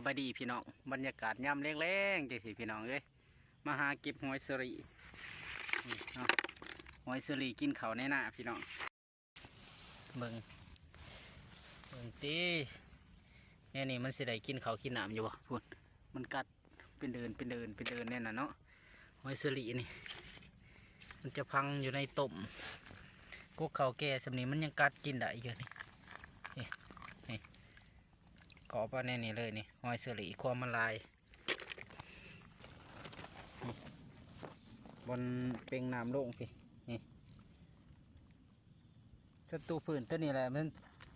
สบายดีพี่น้องบรรยากาศย่ำแรงๆจังสิพี่น้องเอ้ยมาหาเก็บหอยสลีนี่เนาะหอยสลีกินเขาวในหน้าพี่น้องเบิ่งตีเนี่ยนี่มันสิได้กินเขาวกินน้ำอยู่บ่พูดมันกัดเป็นเดินเนี่ยน่ะเนาะหอยสลีนี่มันจะพังอยู่ในต้มกุ๊กเขาแก่สำนี้มันยังกัดกินได้อยู่นี่กรอบอันนี้เลยนี่หอยสลีความมันลายบนเป่งน้ำโล่งพี่นี่ศัตรูพืชตัวนี้แหละมัน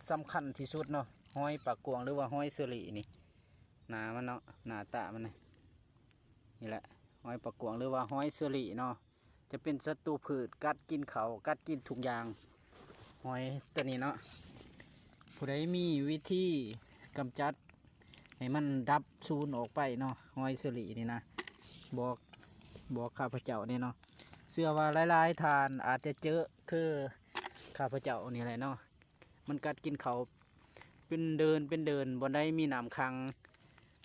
สำคัญที่สุดเนาะหอยปากกวางหรือว่าหอยสลีนี่หนามันเนาะหนาตามันนี่แหละหอยปากกวางหรือว่าหอยสลีเนาะจะเป็นศัตรูพืชกัดกินเขากัดกินทุกอย่างหอยตัวนี้เนาะผู้ใดมีวิธีกำจัดให้มันดับซูนออกไปเนาะหอยสลีนี่นะบอกข้าพเจ้านี่เนาะเชื่อว่าหลายๆทานอาจจะเจอคือข้าพเจ้านี่แหละเนาะมันกัดกินเขาเป็นเดินบนได้มีหนามคัง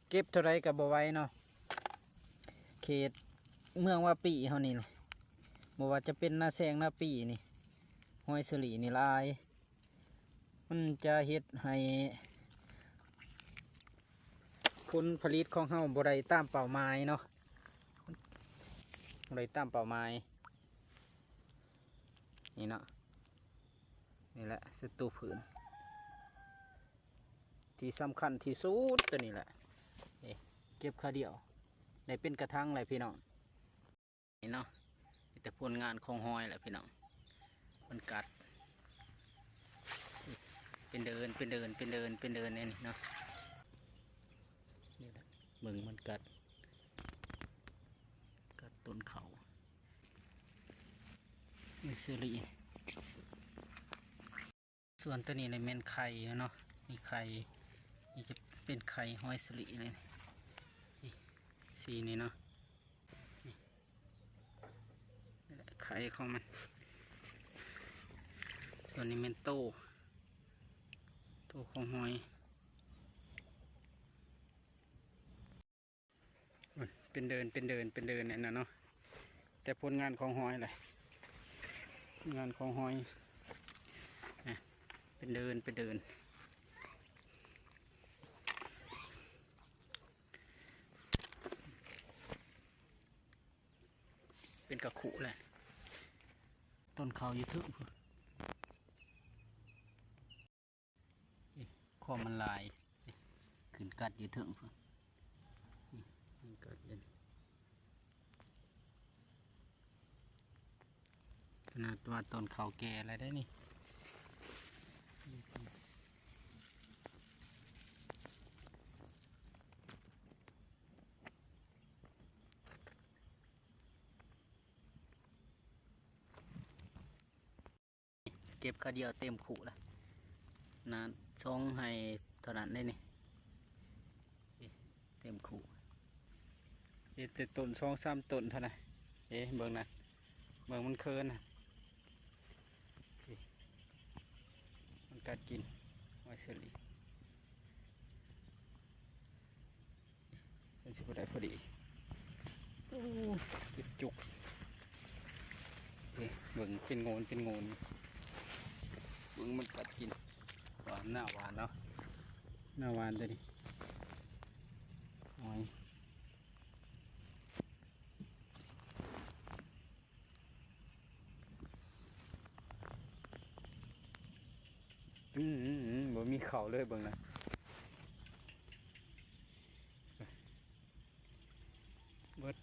เก็บเท่าไรกับบ่ไหว้เนาะเขตเมืองว่าปีเฮานี่บ่ว่าจะเป็นหน้าแซงหน้าปีนี่หอยสลีนี่ลายมันจะเฮ็ดให้ผลผลิตของเฮาบ่ได้ตามเป้าหมายเนาะบ่ได้ตามเป้าหมายนี่เนาะนี่แหละศัตรูพืชที่สำคัญที่สุดตัวนี้แหละเก็บข้าวเดียวได้เป็นกระทั่งเลยพี่น้องนี่เนาะแต่ผลงานของหอยแหละพี่น้องมันกัดเป็นเดินนี่เนาะนี่แหละมึงมันกัดต้นเขามีซีรีส่วนตัวนี้เลยเป็นไข่เนาะมีไข่นี่จะเป็นไข่หอยสลีเลยสีนี่เนาะไข่ของมันส่วนนี้เป็นโตของหอยเป็นเดินเนี่ยนะเนาะแต่ผลงานของหอยเลยงานของหอยเป็นเดินเป็นกระขุเลยต้นเขาอยู่ทึ่งข้อมันลายขึ้นกัดอยู่ทึ่งกัดยันขนาดว่าต้นเขาแก่อะไรได้นี่เก็บข้าวเดียวเต็มขู่ละนะช่องให้เท่านั้นได้นี่เต็มขู่แต่ต้น2-3ต้นเท่านั้นเบิ่งนะเบิ่งมันเคินนะมันกัดกินหอยสลีจนสิบได้พอดีจุกเบิ่งเป็นโงนเบิ่งมันกัดกินหวานหน้าหวานเนาะหน้าหวานตัวนี้หอยบ่มีเข่าเลยเบิ่งนะเบิด